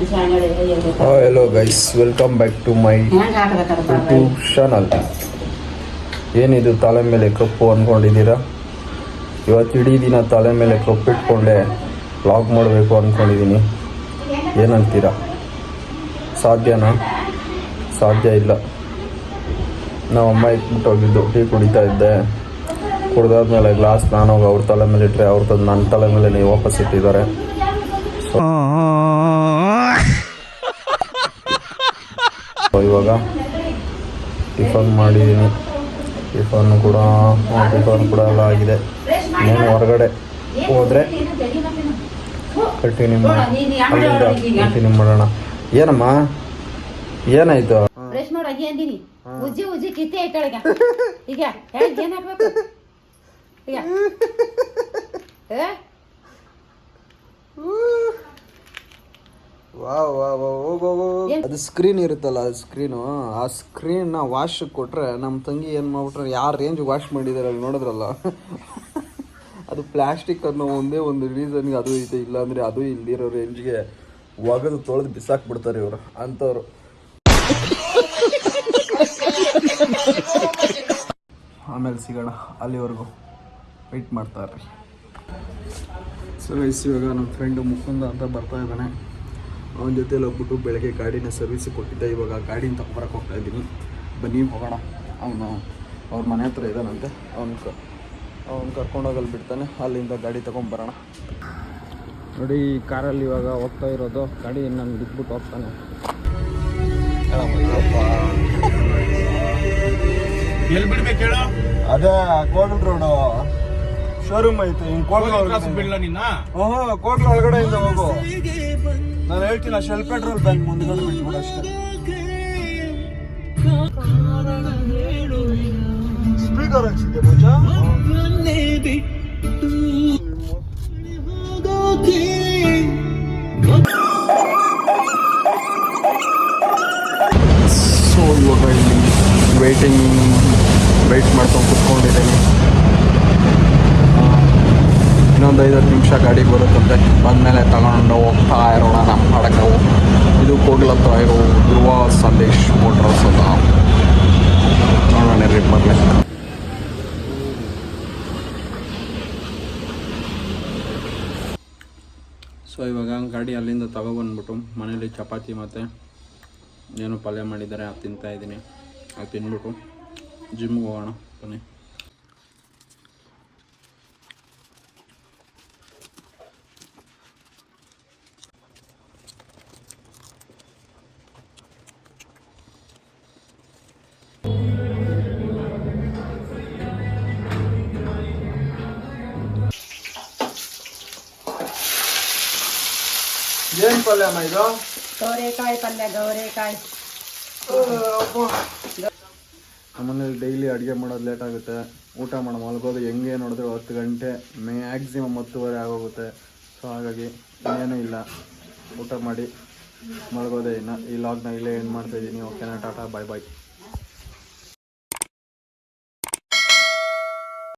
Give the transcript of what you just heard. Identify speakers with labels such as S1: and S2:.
S1: Hello guys, welcome back to my YouTube channel. ಏನಿದು ತಲೆ ಮೇಲೆ ಕಪ್ಪು ಅಂದ್ಕೊಂಡಿದ್ದೀರಾ? ಇವತ್ತು ಇಡೀ ದಿನ ತಲೆ ಮೇಲೆ ಕಪ್ಪಿಟ್ಕೊಂಡೆ ವ್ಲಾಗ್ ಮಾಡಬೇಕು ಅಂದ್ಕೊಂಡಿದ್ದೀನಿ. ಏನಂತೀರಾ? ಸಾಧ್ಯನಾ? ಸಾಧ್ಯ ಇಲ್ಲ. ನಾವು ಅಮ್ಮ ಇಟ್ಬಿಟ್ಟು ಹೋಗಿದ್ದು, ಟೀ ಕುಡಿತಾ ಇದ್ದೆ. ಕುಡ್ದಾದ್ಮೇಲೆ ಗ್ಲಾಸ್ ನಾನು ಹೋಗಿ ಅವ್ರ ತಲೆ ಮೇಲೆ ಇಟ್ಟರೆ ಅವ್ರ ತಂದು ನನ್ನ ತಲೆ ಮೇಲೆ ನೀವು ವಾಪಸ್ ಇಟ್ಟಿದ್ದಾರೆ. ಇವಾಗ ಟಿಫನ್ ಮಾಡಿದ್ದೀನಿ. ಟಿಫನ್ ಕೂಡ ಎಲ್ಲ ಆಗಿದೆ. ಇನ್ನೇನು ಹೊರಗಡೆ ಹೋದರೆ ಕಂಟಿನ್ಯೂ ಮಾಡೋಣ. ಏನಮ್ಮ ಏನಾಯ್ತು? ಅದು ಸ್ಕ್ರೀನ್ ಇರುತ್ತಲ್ಲ, ಆ ಸ್ಕ್ರೀನ್ ವಾಶ್ ಕೊಟ್ರೆ ನಮ್ಮ ತಂಗಿ ಏನು ಮಾಡ್ಬಿಟ್ರೆ, ಯಾರು ರೇಂಜ್ ವಾಶ್ ಮಾಡಿದಾರೆ ನೋಡಿದ್ರಲ್ಲ, ಅದು ಪ್ಲಾಸ್ಟಿಕ್ ಅನ್ನೋ ಒಂದೇ ಒಂದು ರೀಸನ್ಗೆ ಅದು ಇದೆ. ಇಲ್ಲಾಂದ್ರೆ ಅದು ಇಲ್ದಿರೋ ರೇಂಜ್ಗೆ ಒಗೆದು ತೊಳೆದು ಬಿಸಾಕ್ಬಿಡ್ತಾರೆ ಇವರು ಅಂಥವ್ರು. ಆಮೇಲೆ ಸಿಗೋಣ, ಅಲ್ಲಿವರೆಗೂ ವೆಯ್ಟ್ ಮಾಡ್ತಾ ಇರ್ರಿ. ಸೊ ಇವಾಗ ನಮ್ಮ ಫ್ರೆಂಡು ಮುಕುಂದ ಅಂತ ಬರ್ತಾ ಇದ್ದಾನೆ. ಅವನ ಜೊತೆಲಿ ಹೋಗ್ಬಿಟ್ಟು ಬೆಳಗ್ಗೆ ಗಾಡಿನ ಸರ್ವಿಸಿಗೆ ಕೊಟ್ಟಿದ್ದೆ. ಇವಾಗ ಗಾಡಿನ ತಗೊಂಬರಕ್ಕೆ ಹೋಗ್ತಾ ಇದ್ದೀನಿ. ಬನ್ನಿ ಹೋಗೋಣ. ಅವನು ಅವ್ರ ಮನೆ ಹತ್ರ ಇದ್ದಾನಂತೆ. ಅವ್ನು ಕರ್ಕೊಂಡೋಗಲ್ಲಿ ಬಿಡ್ತಾನೆ. ಅಲ್ಲಿಂದ ಗಾಡಿ ತೊಗೊಂಬರೋಣ. ನೋಡಿ, ಈ ಕಾರಲ್ಲಿ ಇವಾಗ ಹೋಗ್ತಾ ಇರೋದು. ಗಾಡಿ ನಾನು ಬಿಟ್ಬಿಟ್ಟು ಹೋಗ್ತಾನೆ. ಎಲ್ಲಿ ಬಿಡ್ಬೇಕು ಹೇಳು? ಅದೇ ಕೋಗಲ್ ರೋಡು ಶೋರೂಮ್ ಐತೆ. ಹಿಂಗೆ ಕೋಗಲ್ ಒಳಗಡೆಯಿಂದ ಹೋಗು. ನಾನು ಹೇಳ್ತೀನಿ, ಶೆಲ್ ಪೆಟ್ರೋಲ್ ಬ್ಯಾಂಕ್ ಮುಂದ್ಗಡೆ ಬಿಟ್ಬಿಡು ಅಷ್ಟೇ. ಸ್ಪೀಕರ್ ಹಾಕ್ಸಿದ್ದೆ ಪೂಜ. ಸೊ ಇವಾಗ ಇಲ್ಲಿ ವೆಯ್ಟ್ ಮಾಡ್ಕೊಂಡು ಕುತ್ಕೊಂಡಿದ್ದೀನಿ. ಇನ್ನೊಂದು 5 ನಿಮಿಷ ಗಾಡಿ ಬರುತ್ತಂತೆ. ಬಂದಮೇಲೆ ತಗೊಂಡು ಹೋಗ್ತಾ ಇರೋಣ ನಮ್ಮ ಮಾಡಕ್ಕೆ. ಇದು ಕೋಗ್ಲ ಹತ್ರ ಇರೋ ಧ್ರುವ ಸಂದೇಶ್ ಮೋಟ್ರಸ್ ಅಂತ ನೋಡೋಣ ರೀ ಮೊದಲೇ. ಸೊ ಇವಾಗ ಗಾಡಿ ಅಲ್ಲಿಂದ ತಗೊಬಂದ್ಬಿಟ್ಟು ಮನೇಲಿ ಚಪಾತಿ ಮತ್ತು ಏನು ಪಲ್ಯ ಮಾಡಿದ್ದಾರೆ ಅದು ತಿಂತಾಯಿದ್ದೀನಿ. ಅದು ತಿಂದ್ಬಿಟ್ಟು ಜಿಮ್ಗೆ ಹೋಗೋಣ ಬನ್ನಿ. ಏನು ಪಲ್ಯ ಅಮ್ಮ ಇದು?
S2: ಗೌರೆಕಾಯಿ ಪಲ್ಯ. ಗೌರೆಕಾಯಿ
S1: ನಮ್ಮನೇಲಿ ಡೈಲಿ ಅಡುಗೆ ಮಾಡೋದು ಲೇಟ್ ಆಗುತ್ತೆ. ಊಟ ಮಾಡೋ ಮಲ್ಗೋದು ಹೆಂಗೆ ನೋಡಿದ್ರೆ 10 ಗಂಟೆ, ಮ್ಯಾಕ್ಸಿಮಮ್ 10:30 ಆಗೋಗುತ್ತೆ. ಸೊ ಹಾಗಾಗಿ ಇನ್ನೇನೂ ಇಲ್ಲ, ಊಟ ಮಾಡಿ ಮಲ್ಗೋದೇ ಇನ್ನು. ಈ ಲಾಗ್ನ ಇಲ್ಲೇ ಎಂಡ್ ಮಾಡ್ತಾಯಿದ್ದೀನಿ. ಓಕೆನಾ? ಟಾಟಾ, ಬಾಯ್ ಬಾಯ್.